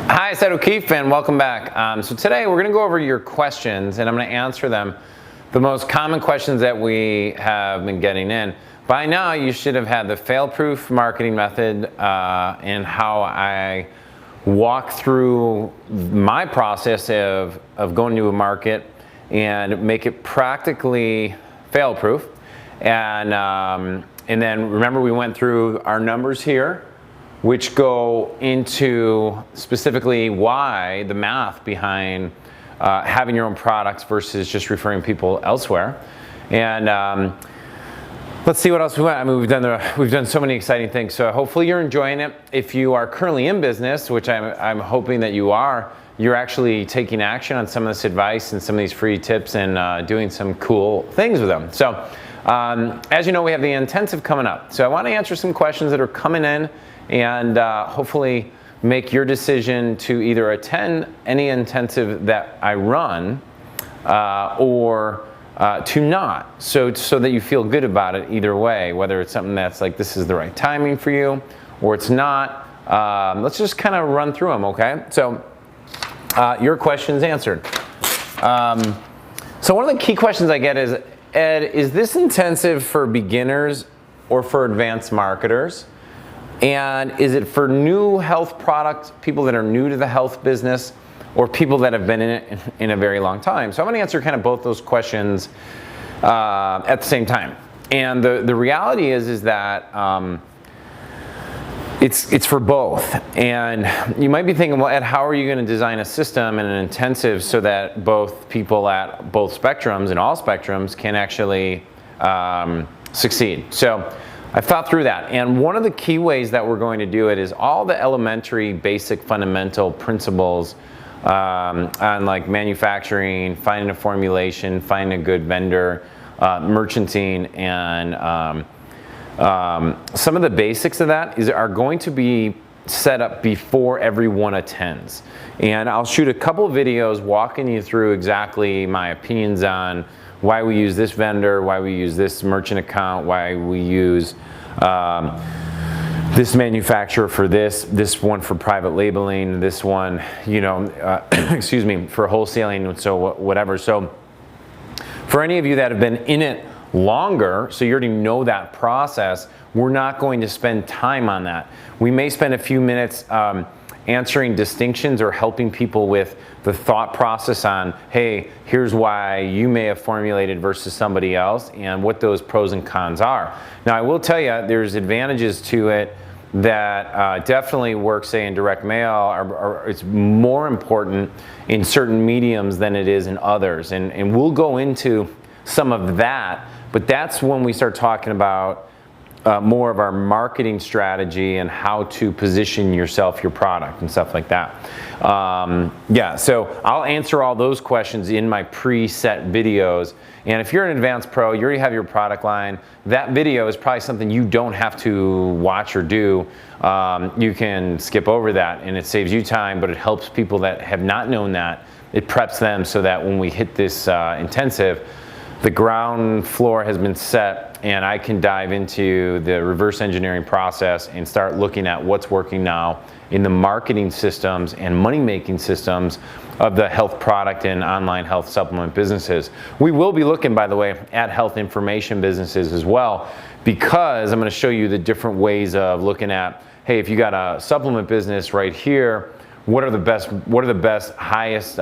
Hi, it's Ed O'Keefe and welcome back. So today we're going to go over your questions and I'm going to answer them. The most common questions that we have been getting in. By now you should have had the fail-proof marketing method and how I walk through my process of going to a market and make it practically fail-proof. And then remember we went through our numbers here, which go into specifically why the math behind having your own products versus just referring people elsewhere. And let's see what else we went. I mean, we've done so many exciting things. So hopefully you're enjoying it. If you are currently in business, which I'm hoping that you are, you're actually taking action on some of this advice and some of these free tips and doing some cool things with them. So as you know, we have the intensive coming up. So I want to answer some questions that are coming in and hopefully make your decision to either attend any intensive that I run or to not, so that you feel good about it either way, whether it's something that's like this is the right timing for you or it's not. Let's just kind of run through them, okay? So your questions answered. So one of the key questions I get is, Ed, is this intensive for beginners or for advanced marketers? And is it for new health products, people that are new to the health business, or people that have been in it in a very long time? So I'm going to answer kind of both those questions at the same time. And the reality is that it's for both. And you might be thinking, well, Ed, how are you going to design a system and an intensive so that both people at both spectrums and all spectrums can actually succeed? So I thought through that, and one of the key ways that we're going to do it is all the elementary, basic, fundamental principles on like manufacturing, finding a formulation, finding a good vendor, merchanting, and some of the basics of that are going to be set up before everyone attends. And I'll shoot a couple videos walking you through exactly my opinions on why we use this vendor, why we use this merchant account, why we use this manufacturer for this one for private labeling, this one, excuse me, for wholesaling, so whatever. So for any of you that have been in it longer, so you already know that process, we're not going to spend time on that. We may spend a few minutes answering distinctions or helping people with the thought process on, hey, here's why you may have formulated versus somebody else and what those pros and cons are. Now, I will tell you, there's advantages to it that definitely work, say, in direct mail, or it's more important in certain mediums than it is in others. And we'll go into some of that, but that's when we start talking about more of our marketing strategy and how to position yourself, your product, and stuff like that. Yeah, so I'll answer all those questions in my preset videos. And if you're an advanced pro, you already have your product line, that video is probably something you don't have to watch or do. You can skip over that and it saves you time, but it helps people that have not known that. It preps them so that when we hit this intensive, the ground floor has been set and I can dive into the reverse engineering process and start looking at what's working now in the marketing systems and money-making systems of the health product and online health supplement businesses. We will be looking, by the way, at health information businesses as well, because I'm going to show you the different ways of looking at, hey, if you got a supplement business right here, what are the best, highest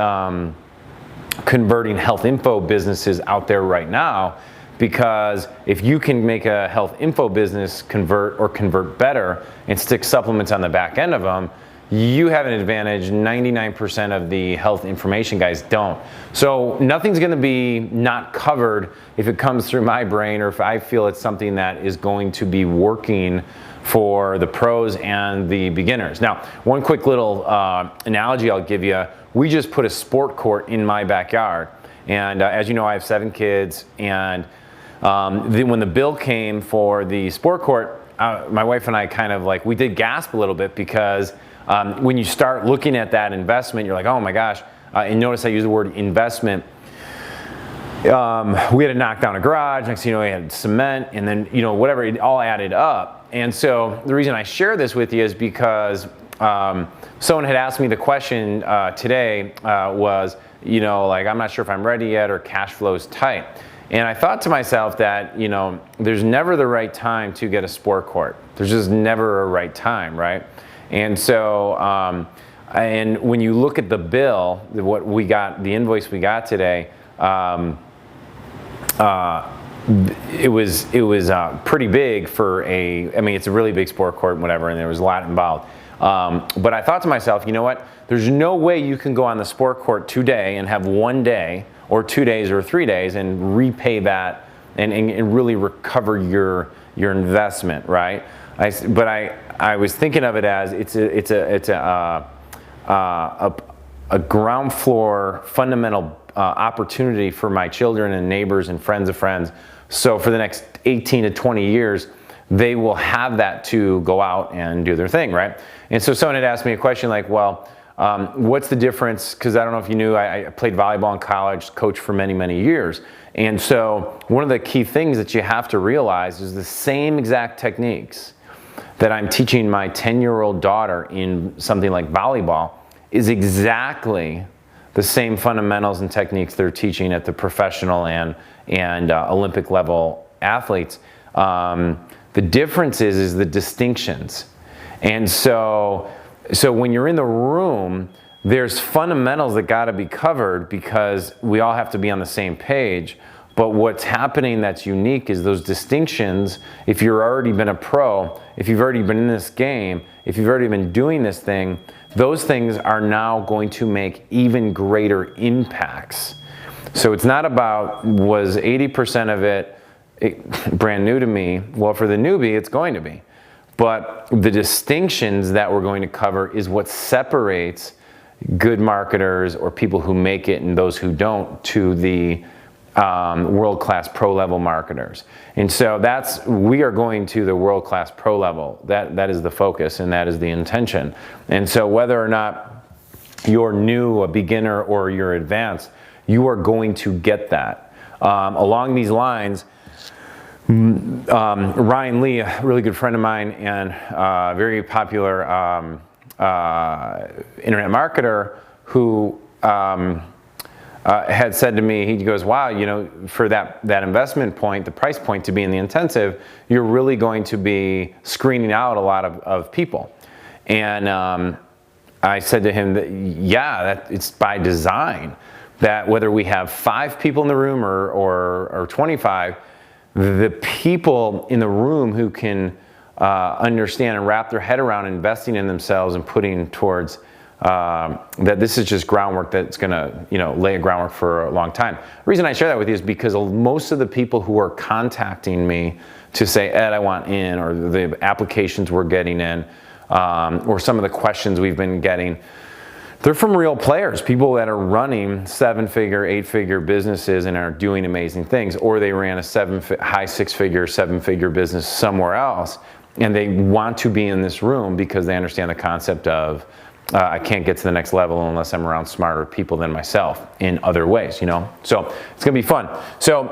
converting health info businesses out there right now? Because if you can make a health info business convert better and stick supplements on the back end of them, you have an advantage. 99% of the health information guys don't. So nothing's going to be not covered if it comes through my brain or if I feel it's something that is going to be working for the pros and the beginners. Now, one quick little analogy I'll give you. We just put a sport court in my backyard. And as you know, I have 7 kids. And when the bill came for the sport court, my wife and I kind of like, we did gasp a little bit because when you start looking at that investment, you're like, oh my gosh. And notice I use the word investment. We had to knock down a garage. Next thing you know, we had cement, and then, whatever, it all added up. And so the reason I share this with you is because someone had asked me the question today was, you know, like, I'm not sure if I'm ready yet, or cash flow's tight. And I thought to myself that, you know, there's never the right time to get a sport court. There's just never a right time, right? And so, and when you look at the bill, what we got, the invoice we got today, it was pretty big for I mean, it's a really big sport court and whatever, and there was a lot involved. But I thought to myself, you know what? There's no way you can go on the sport court today and have 1 day or 2 days or 3 days and repay that and really recover your investment, right? But I was thinking of it as it's a ground floor fundamental opportunity for my children and neighbors and friends of friends. So for the next 18 to 20 years, they will have that to go out and do their thing, right? And so someone had asked me a question like, well, what's the difference? Because I don't know if you knew, I played volleyball in college, coached for many, many years. And so one of the key things that you have to realize is the same exact techniques that I'm teaching my 10-year-old daughter in something like volleyball is exactly the same fundamentals and techniques they're teaching at the professional and Olympic level athletes. The difference is the distinctions. And so when you're in the room, there's fundamentals that got to be covered because we all have to be on the same page. But what's happening that's unique is those distinctions. If you've already been a pro, if you've already been in this game, if you've already been doing this thing, those things are now going to make even greater impacts. So it's not about, was 80% of it brand new to me? Well, for the newbie, it's going to be. But the distinctions that we're going to cover is what separates good marketers or people who make it and those who don't to the world-class pro-level marketers. And so we are going to the world-class pro level. That is the focus and that is the intention. And so whether or not you're new, a beginner, or you're advanced, you are going to get that. Along these lines, Ryan Lee, a really good friend of mine and very popular internet marketer who had said to me, he goes, wow, you know, for that investment point, the price point to be in the intensive, you're really going to be screening out a lot of people. And I said to him that, yeah, it's by design, that whether we have 5 people in the room or 25, the people in the room who can understand and wrap their head around investing in themselves and putting towards that this is just groundwork that's going to, you know, lay a groundwork for a long time. The reason I share that with you is because most of the people who are contacting me to say, Ed, I want in, or the applications we're getting in, or some of the questions we've been getting, they're from real players, people that are running 7-figure, 8-figure businesses and are doing amazing things, or they ran a high 6-figure, 7-figure business somewhere else, and they want to be in this room because they understand the concept of I can't get to the next level unless I'm around smarter people than myself in other ways, you know? So it's gonna be fun. So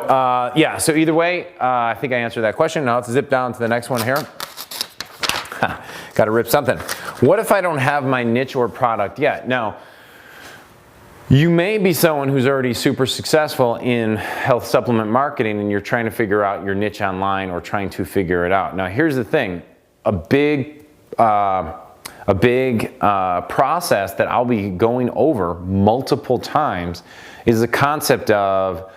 yeah, so either way, I think I answered that question. Now let's zip down to the next one here. Gotta rip something. What if I don't have my niche or product yet? Now, you may be someone who's already super successful in health supplement marketing and you're trying to figure out your niche online or trying to figure it out. Now, here's the thing. A big process that I'll be going over multiple times is the concept of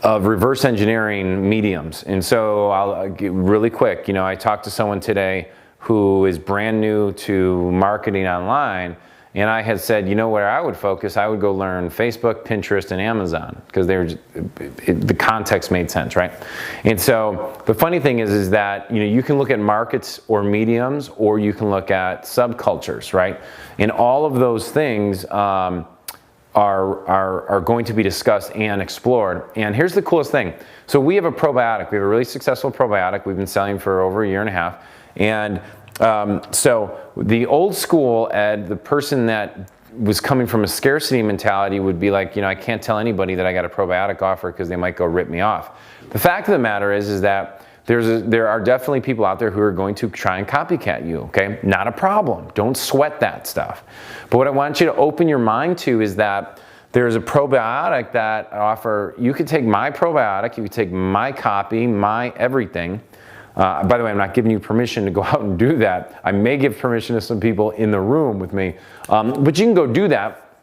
reverse engineering mediums. And so I'll get really quick. You know, I talked to someone today who is brand new to marketing online, and I had said, you know, where I would focus, I would go learn Facebook, Pinterest, and Amazon, because the context made sense, right? And so the funny thing is that, you know, you can look at markets or mediums, or you can look at subcultures, right? And all of those things are going to be discussed and explored. And here's the coolest thing. So we have a probiotic. We have a really successful probiotic we've been selling for over 1.5 years. And so the old school Ed, the person that was coming from a scarcity mentality would be like, you know, I can't tell anybody that I got a probiotic offer because they might go rip me off. The fact of the matter is that there are definitely people out there who are going to try and copycat you, okay? Not a problem. Don't sweat that stuff. But what I want you to open your mind to is that there's a probiotic that you could take my probiotic, you could take my copy, my everything. By the way, I'm not giving you permission to go out and do that. I may give permission to some people in the room with me, but you can go do that,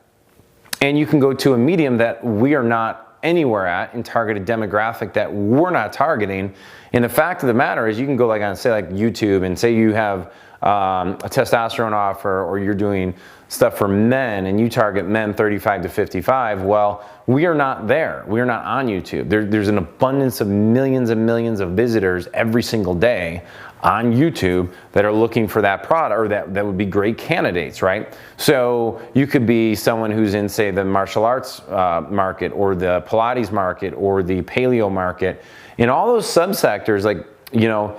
and you can go to a medium that we are not anywhere at and target a demographic that we're not targeting. And the fact of the matter is, you can go like on, say like YouTube, and say you have a testosterone offer, or you're doing stuff for men and you target men 35 to 55. Well, we are not there. We are not on YouTube. There's an abundance of millions and millions of visitors every single day on YouTube that are looking for that product, or that would be great candidates, right? So you could be someone who's in, say, the martial arts market, or the Pilates market, or the paleo market. In all those subsectors, like, you know,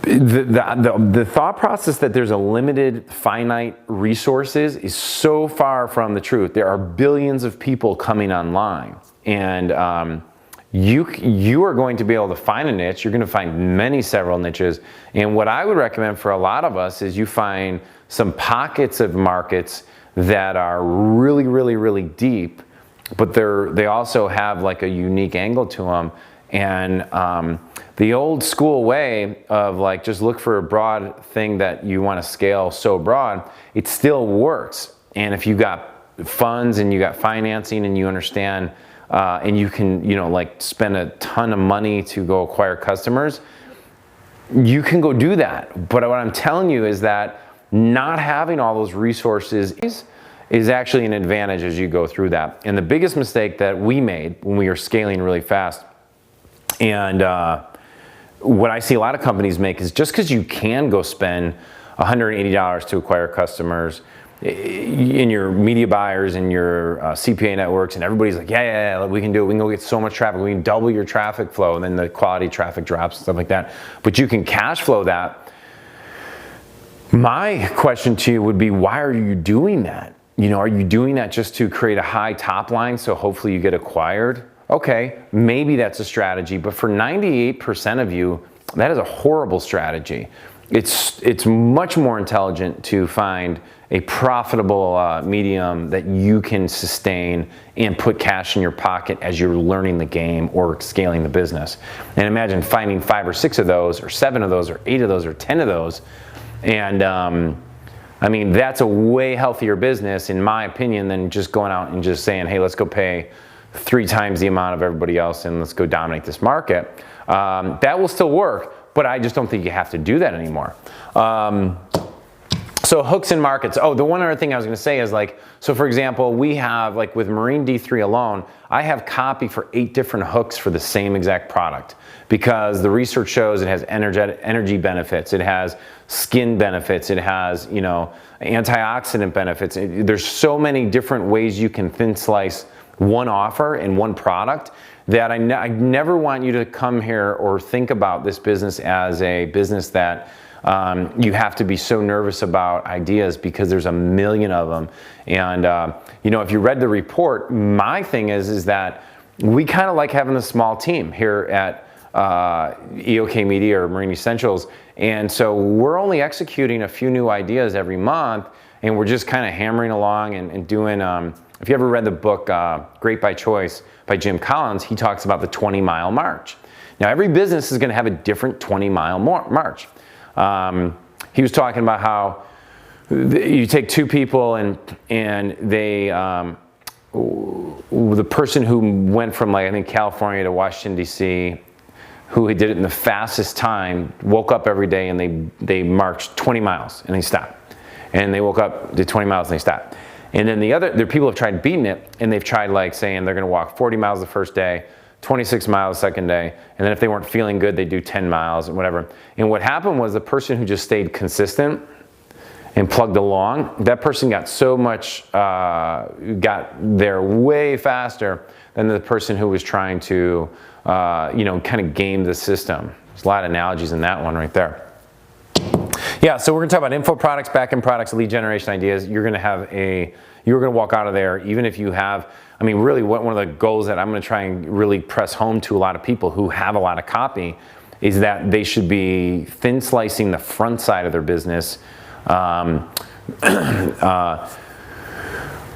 the thought process that there's a limited, finite resources is so far from the truth. There are billions of people coming online, and you are going to be able to find a niche. You're going to find several niches. And what I would recommend for a lot of us is you find some pockets of markets that are really, really, really deep, but they also have like a unique angle to them. And the old school way of like just look for a broad thing that you want to scale so broad, it still works. And if you got funds and you got financing and you understand, and you can, you know, like spend a ton of money to go acquire customers, you can go do that. But what I'm telling you is that not having all those resources is actually an advantage as you go through that. And the biggest mistake that we made when we were scaling really fast, and what I see a lot of companies make, is just because you can go spend $180 to acquire customers in your media buyers and your CPA networks, and everybody's like, yeah, we can do it. We can go get so much traffic. We can double your traffic flow, and then the quality of traffic drops and stuff like that. But you can cash flow that. My question to you would be, why are you doing that? You know, are you doing that just to create a high top line so hopefully you get acquired? Okay, maybe that's a strategy, but for 98% of you, that is a horrible strategy. It's much more intelligent to find a profitable medium that you can sustain and put cash in your pocket as you're learning the game or scaling the business. And imagine finding 5 or 6 of those, or 7 of those, or 8 of those, or 10 of those. And I mean, that's a way healthier business, in my opinion, than just going out and just saying, hey, let's go pay 3 times the amount of everybody else and let's go dominate this market. That will still work, but I just don't think you have to do that anymore. So hooks in markets. Oh, the one other thing I was going to say is, like, so for example, we have, like with Marine D3 alone, I have copy for 8 different hooks for the same exact product, because the research shows it has energy benefits, it has skin benefits, it has, you know, antioxidant benefits. There's so many different ways you can thin slice one offer in one product that I never want you to come here or think about this business as a business that you have to be so nervous about ideas, because there's a million of them. And you know, if you read the report, my thing is that we kind of like having a small team here at EOK Media or Marine Essentials, and so we're only executing a few new ideas every month, and we're just kind of hammering along and doing. If you ever read the book Great by Choice by Jim Collins, he talks about the 20-mile march. Now, every business is going to have a different 20-mile march. He was talking about how you take 2 people and they, the person who went from, like, I think California to Washington DC, who did it in the fastest time, woke up every day and they marched 20 miles and they stopped. And they woke up, did 20 miles and they stopped. And then there are people who have tried beating it, and they've tried, like, saying they're going to walk 40 miles the first day, 26 miles the second day, and then if they weren't feeling good, they do 10 miles and whatever. And what happened was the person who just stayed consistent and plugged along, that person got so much, got there way faster than the person who was trying to, you know, kind of game the system. There's a lot of analogies in that one right there. Yeah, so we're gonna talk about info products, back-end products, lead generation ideas. You're gonna walk out of there, even if you have, I mean, really one of the goals that I'm gonna try and really press home to a lot of people who have a lot of copy is that they should be thin slicing the front side of their business.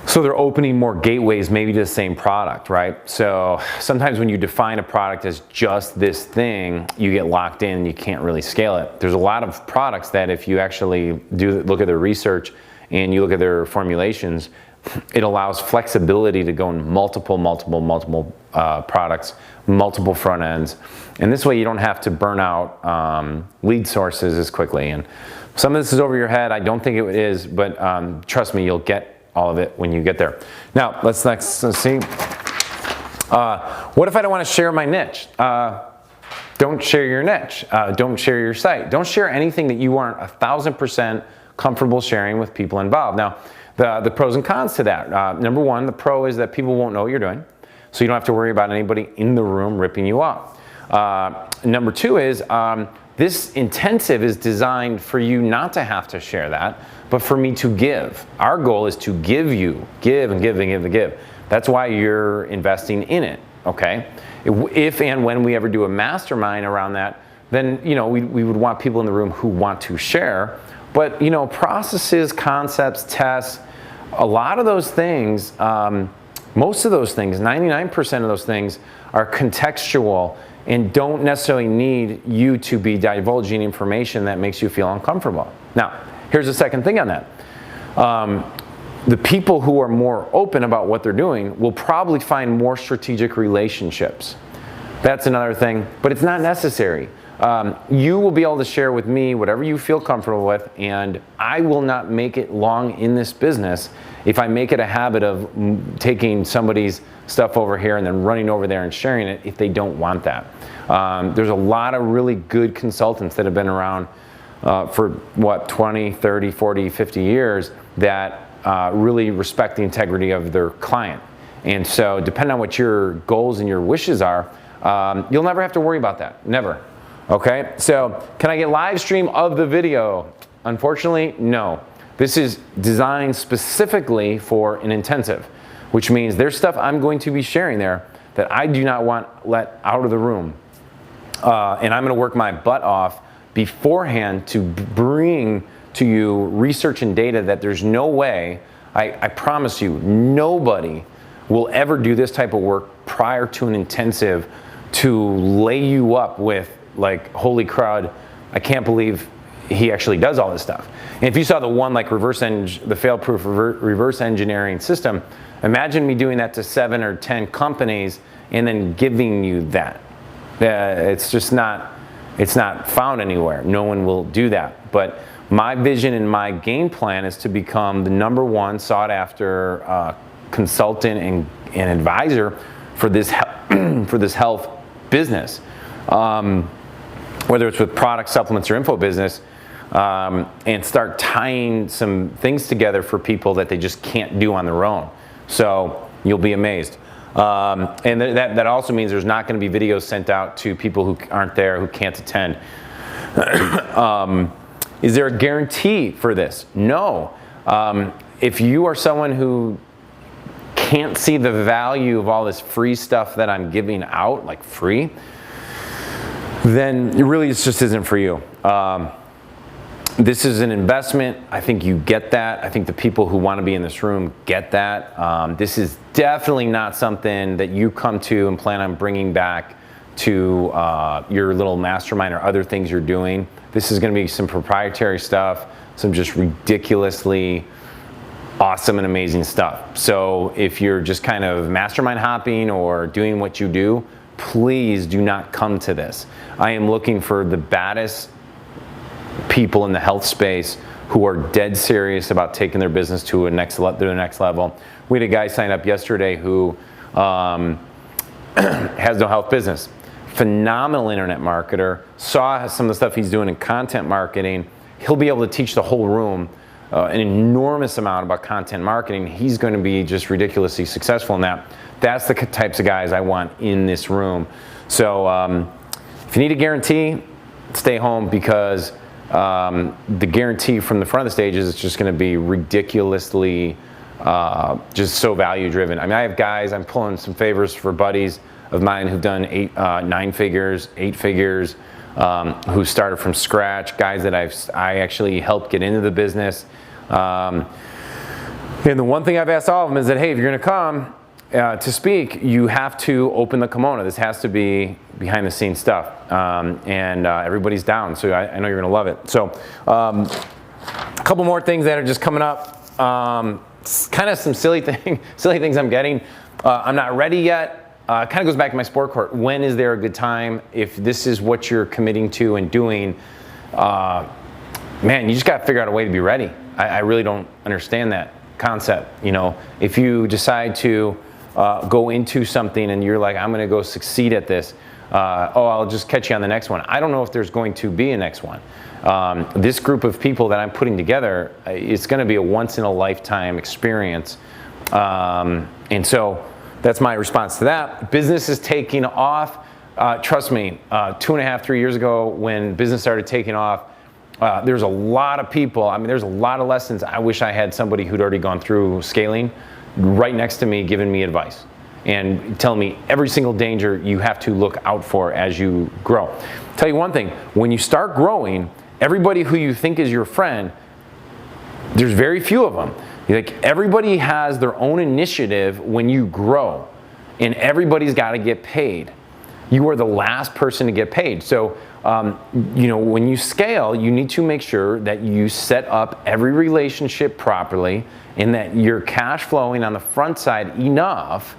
So they're opening more gateways maybe to the same product, right? So sometimes when you define a product as just this thing, you get locked in and you can't really scale it. There's a lot of products that if you actually look at their research and you look at their formulations, it allows flexibility to go in multiple products, multiple front ends. And this way you don't have to burn out lead sources as quickly. And some of this is over your head. I don't think it is, but trust me, you'll get all of it when you get there. Now, let's see. What if I don't want to share my niche? Don't share your niche. Don't share your site. Don't share anything that you aren't 1,000% comfortable sharing with people involved. Now, the pros and cons to that. Number one, the pro is that people won't know what you're doing, so you don't have to worry about anybody in the room ripping you off. Number two is this intensive is designed for you not to have to share that, but for me to give. Our goal is to give and give. That's why you're investing in it, okay? If and when we ever do a mastermind around that, then we would want people in the room who want to share. But processes, concepts, tests, a lot of those things, most of those things, 99% of those things are contextual and don't necessarily need you to be divulging information that makes you feel uncomfortable. Now, here's the second thing on that. The people who are more open about what they're doing will probably find more strategic relationships. That's another thing, but it's not necessary. You will be able to share with me whatever you feel comfortable with, and I will not make it long in this business if I make it a habit of taking somebody's stuff over here and then running over there and sharing it if they don't want that. There's a lot of really good consultants that have been around for 20, 30, 40, 50 years that really respect the integrity of their client. And so depending on what your goals and your wishes are, you'll never have to worry about that, never. Okay, so can I get live stream of the video? Unfortunately, no. This is designed specifically for an intensive, which means there's stuff I'm going to be sharing there that I do not want let out of the room. And I'm gonna work my butt off beforehand to bring to you research and data that there's no way, I promise you, nobody will ever do this type of work prior to an intensive to lay you up with like, holy crud, I can't believe he actually does all this stuff. And if you saw the one like the fail-proof reverse engineering system, imagine me doing that to 7 or 10 companies and then giving you that. It's just not, it's not found anywhere. No one will do that. But my vision and my game plan is to become the #1 sought after consultant and advisor for this for this health business. Whether it's with products, supplements, or info business, and start tying some things together for people that they just can't do on their own. So you'll be amazed. And that also means there's not going to be videos sent out to people who aren't there, who can't attend. Is there a guarantee for this? No. If you are someone who can't see the value of all this free stuff that I'm giving out, like free, then it really just isn't for you. This is an investment. I think you get that. I think the people who want to be in this room get that. This is definitely not something that you come to and plan on bringing back to your little mastermind or other things you're doing. This is going to be some proprietary stuff, some just ridiculously awesome and amazing stuff. So if you're just kind of mastermind hopping or doing what you do, please do not come to this. I am looking for the baddest people in the health space who are dead serious about taking their business to the next level. We had a guy sign up yesterday who has no health business. Phenomenal internet marketer, saw some of the stuff he's doing in content marketing. He'll be able to teach the whole room an enormous amount about content marketing. He's going to be just ridiculously successful in that. That's the types of guys I want in this room. So if you need a guarantee, stay home, because the guarantee from the front of the stage is it's just going to be ridiculously just so value driven. I mean, I have guys, I'm pulling some favors for buddies of mine who've done 9 figures, 8 figures, who started from scratch, guys that I actually helped get into the business. And the one thing I've asked all of them is that, hey, if you're going to come to speak, you have to open the kimono. This has to be behind the scenes stuff. Everybody's down, so I know you're going to love it. So a couple more things that are just coming up. Kind of some silly things I'm getting. I'm not ready yet. Kind of goes back to my sport court. When is there a good time? If this is what you're committing to and doing, man, you just got to figure out a way to be ready. I really don't understand that concept. You know, if you decide to go into something and you're like, I'm going to go succeed at this, I'll just catch you on the next one. I don't know if there's going to be a next one. This group of people that I'm putting together, it's going to be a once in a lifetime experience. And so that's my response to that. Business is taking off. Trust me, 2.5, 3 years ago when business started taking off, there's a lot of people, I mean, there's a lot of lessons. I wish I had somebody who'd already gone through scaling right next to me giving me advice and telling me every single danger you have to look out for as you grow. Tell you one thing, when you start growing, everybody who you think is your friend, there's very few of them. Like, everybody has their own initiative when you grow, and everybody's got to get paid. You are the last person to get paid. So, you know, when you scale, you need to make sure that you set up every relationship properly and that you're cash flowing on the front side enough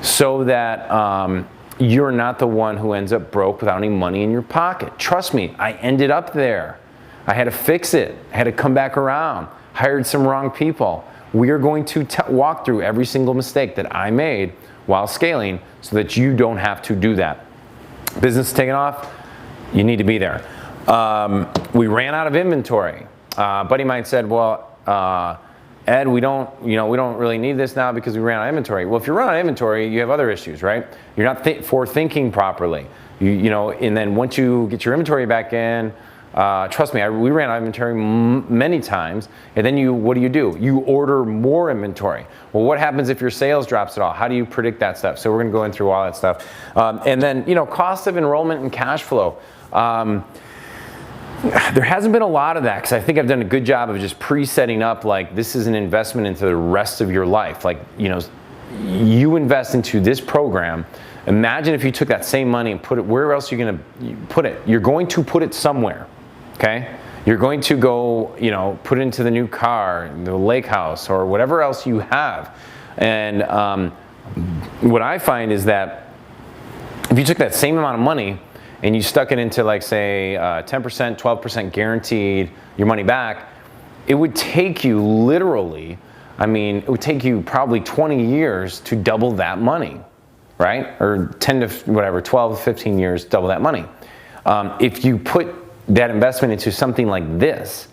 so that you're not the one who ends up broke without any money in your pocket. Trust me, I ended up there. I had to fix it. I had to come back around. Hired some wrong people. We are going to walk through every single mistake that I made while scaling so that you don't have to do that. Business is taking off, you need to be there. We ran out of inventory. A buddy of mine said, well, Ed, we don't really need this now because we ran out of inventory. Well, if you run out of inventory, you have other issues, right? You're not thinking properly. You know, and then once you get your inventory back in, trust me, we ran out of inventory many times, and then what do? You order more inventory. Well, what happens if your sales drops at all? How do you predict that stuff? So we're going to go in through all that stuff. And then, you know, cost of enrollment and cash flow. There hasn't been a lot of that because I think I've done a good job of just pre-setting up, like, this is an investment into the rest of your life. Like, you know, you invest into this program. Imagine if you took that same money and put it, where else are you going to put it? You're going to put it somewhere. Okay, you're going to go, you know, put it into the new car, the lake house, or whatever else you have. And what I find is that if you took that same amount of money and you stuck it into, like, say, 10%, 12% guaranteed your money back, it would take you literally, I mean, it would take you probably 20 years to double that money, right? Or 10 to whatever, 12, 15 years, double that money. If you put that investment into something like this,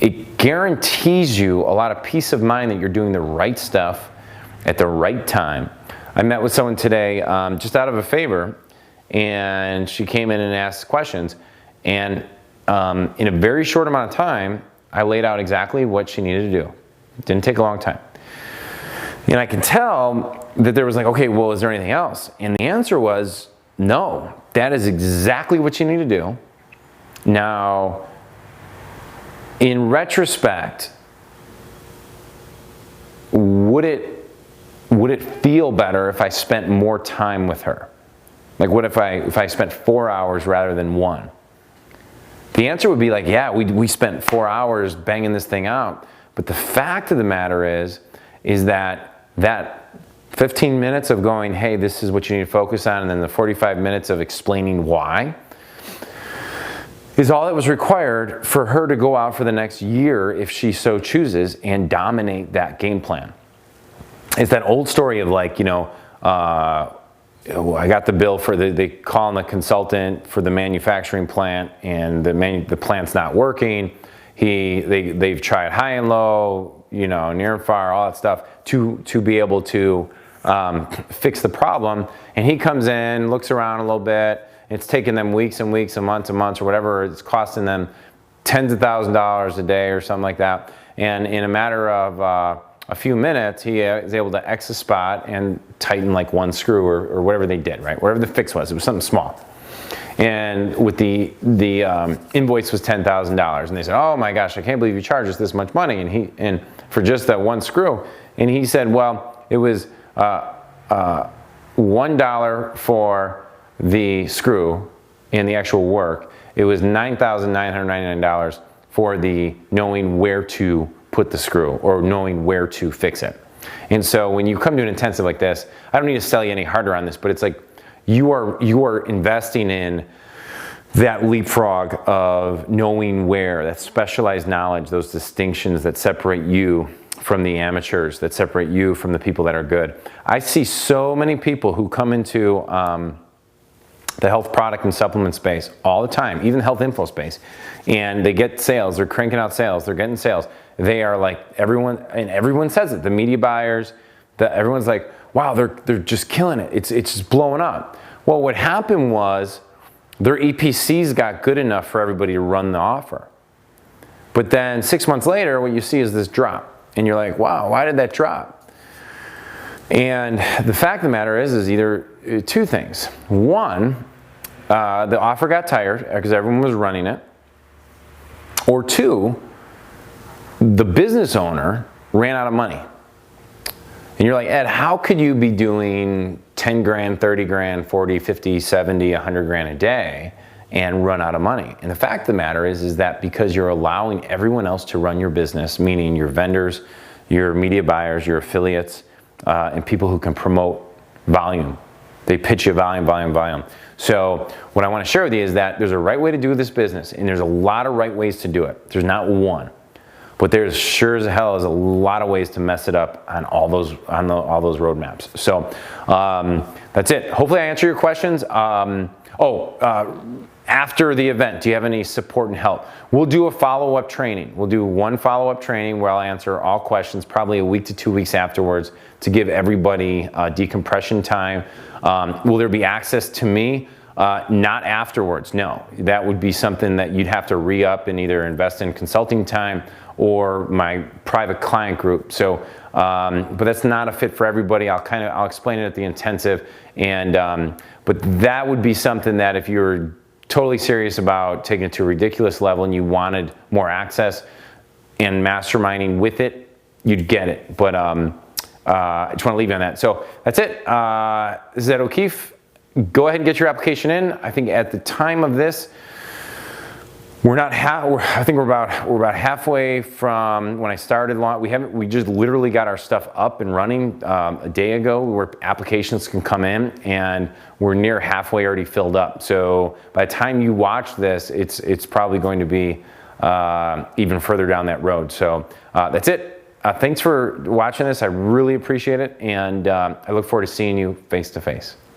it guarantees you a lot of peace of mind that you're doing the right stuff at the right time. I met with someone today just out of a favor, and she came in and asked questions, and in a very short amount of time, I laid out exactly what she needed to do. It didn't take a long time. And I can tell that there was like, okay, well, is there anything else? And the answer was no. That is exactly what you need to do. Now, in retrospect, would it feel better if I spent more time with her? Like, what if I spent 4 hours rather than 1? The answer would be like, yeah, we spent 4 hours banging this thing out. But the fact of the matter is that 15 minutes of going, hey, this is what you need to focus on, and then the 45 minutes of explaining why, is all that was required for her to go out for the next year, if she so chooses, and dominate that game plan. It's that old story of, like, you know, I got the bill for they call in the consultant for the manufacturing plant, and the plant's not working. They've tried high and low, you know, near and far, all that stuff to be able to fix the problem. And he comes in, looks around a little bit, It's taken them weeks and weeks and months or whatever. It's costing them tens of thousands of dollars a day or something like that. And in a matter of a few minutes, he is able to X a spot and tighten like one screw or whatever they did, right? Whatever the fix was, it was something small. And with the invoice was $10,000, and they said, "Oh my gosh, I can't believe you charged us this much money." And for just that one screw, and he said, "Well, it was $1 for the screw and the actual work. It was $9,999 for the knowing where to put the screw or knowing where to fix it." And so when you come to an intensive like this, I don't need to sell you any harder on this, but it's like you are investing in that leapfrog of knowing where, that specialized knowledge, those distinctions that separate you from the amateurs, that separate you from the people that are good. I see so many people who come into the health product and supplement space all the time, even the health info space, and they get sales, they're cranking out sales, they're getting sales. They are like everyone, and everyone says it, the media buyers, everyone's like, wow, they're just killing it. It's just blowing up. Well, what happened was their EPCs got good enough for everybody to run the offer. But then 6 months later, what you see is this drop. And you're like, wow, why did that drop? And the fact of the matter is either two things. One, the offer got tired because everyone was running it. Or two, the business owner ran out of money. And you're like, Ed, how could you be doing 10 grand, 30 grand, 40, 50, 70, 100 grand a day and run out of money? And the fact of the matter is that because you're allowing everyone else to run your business, meaning your vendors, your media buyers, your affiliates, and people who can promote volume. They pitch you volume. So what I want to share with you is that there's a right way to do this business, and there's a lot of right ways to do it. There's not one. But there's sure as hell is a lot of ways to mess it up on all those roadmaps. So that's it. Hopefully I answer your questions. After the event, do you have any support and help? We'll do a follow-up training. We'll do one follow-up training where I'll answer all questions probably a week to 2 weeks afterwards to give everybody decompression time. Will there be access to me? Not afterwards, no. That would be something that you'd have to re-up and either invest in consulting time or my private client group. So, but that's not a fit for everybody. I'll explain it at the intensive. And, but that would be something that if you're totally serious about taking it to a ridiculous level and you wanted more access and masterminding with it, you'd get it. But I just want to leave you on that. So that's it. This is Ed O'Keefe. Go ahead and get your application in. I think at the time of this, I think we're about halfway from when I started. We just literally got our stuff up and running a day ago, where applications can come in, and we're near halfway already filled up. So by the time you watch this, it's probably going to be even further down that road. So that's it. Thanks for watching this. I really appreciate it, and I look forward to seeing you face to face.